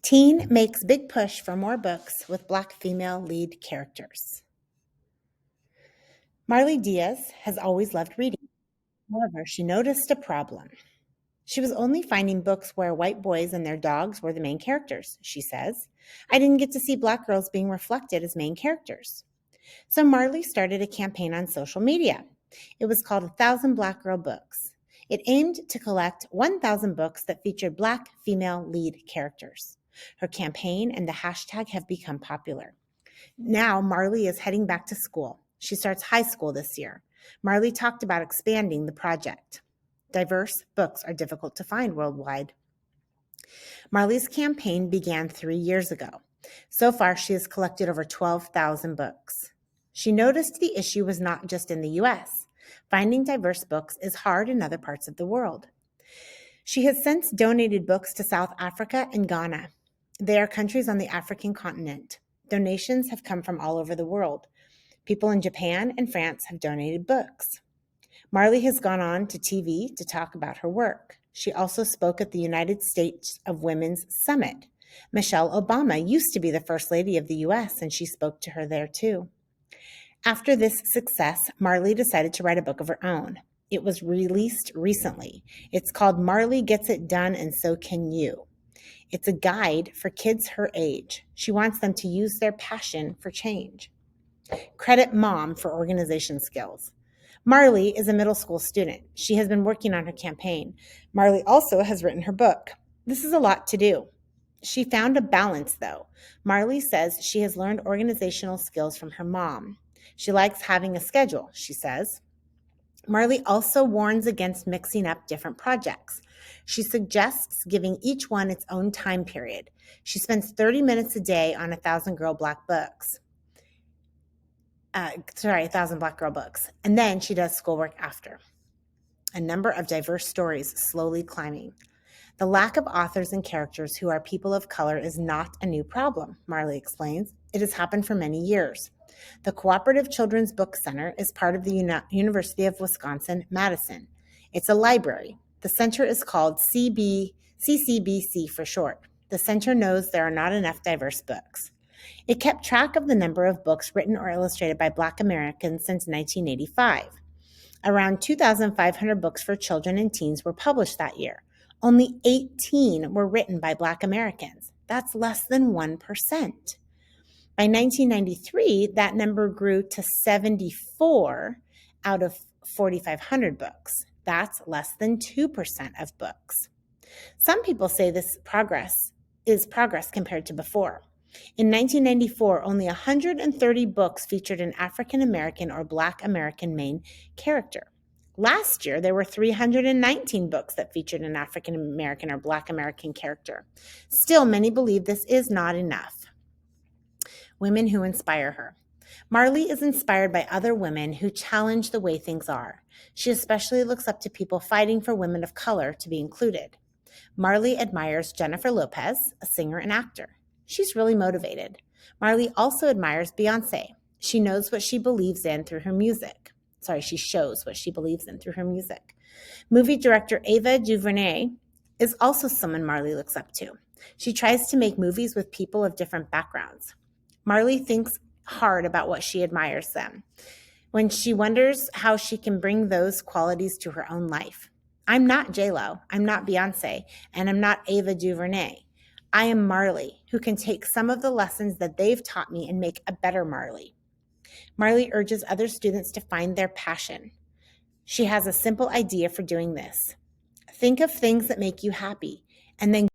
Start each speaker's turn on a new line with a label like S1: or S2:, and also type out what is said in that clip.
S1: Teen makes big push for more books with Black female lead characters. Marley Dias has always loved reading. However, she noticed a problem. She was only finding books where white boys and their dogs were the main characters, she says. I didn't get to see Black girls being reflected as main characters. So Marley started a campaign on social media. It was called 1,000 Black Girl Books. It aimed to collect 1,000 books that featured Black female lead characters. Her campaign and the hashtag have become popular. Now Marley is heading back to school. She starts high school this year. Marley talked about expanding the project. Diverse books are difficult to find worldwide. Marley's campaign began 3 years ago. So far, she has collected over 12,000 books. She noticed the issue was not just in the US. Finding diverse books is hard in other parts of the world. She has since donated books to South Africa and Ghana. They are countries on the African continent. Donations have come from all over the world. People in Japan and France have donated books. Marley has gone on to TV to talk about her work. She also spoke at the United States of Women's Summit. Michelle Obama used to be the First Lady of the US, and she spoke to her there too. After this success, Marley decided to write a book of her own. It was released recently. It's called Marley Gets It Done and So Can You. It's a guide for kids her age. She wants them to use their passion for change. Credit Mom for organization skills. Marley is a middle school student. She has been working on her campaign. Marley also has written her book. This is a lot to do. She found a balance, though. Marley says she has learned organizational skills from her mom. She likes having a schedule, she says. Marley also warns against mixing up different projects. She suggests giving each one its own time period. She spends 30 minutes a day on 1,000 Black Girl books. And then she does schoolwork after. A number of diverse stories slowly climbing. The lack of authors and characters who are people of color is not a new problem, Marley explains. It has happened for many years. The Cooperative Children's Book Center is part of the University of Wisconsin-Madison. It's a library. The center is called CCBC for short. The center knows there are not enough diverse books. It kept track of the number of books written or illustrated by Black Americans since 1985. Around 2,500 books for children and teens were published that year. Only 18 were written by Black Americans. That's less than 1%. By 1993, that number grew to 74 out of 4,500 books. That's less than 2% of books. Some people say this is progress compared to before. In 1994, only 130 books featured an African American or Black American main character. Last year, there were 319 books that featured an African American or Black American character. Still, many believe this is not enough. Women who inspire her. Marley is inspired by other women who challenge the way things are. She especially looks up to people fighting for women of color to be included. Marley admires Jennifer Lopez, a singer and actor. She's really motivated. Marley also admires Beyoncé. She knows what she believes in through her music. She shows what she believes in through her music. Movie director Ava DuVernay is also someone Marley looks up to. She tries to make movies with people of different backgrounds. Marley thinks hard about what she admires them, when she wonders how she can bring those qualities to her own life. I'm not J-Lo, I'm not Beyoncé, and I'm not Ava DuVernay. I am Marley, who can take some of the lessons that they've taught me and make a better Marley. Marley urges other students to find their passion. She has a simple idea for doing this. Think of things that make you happy, and then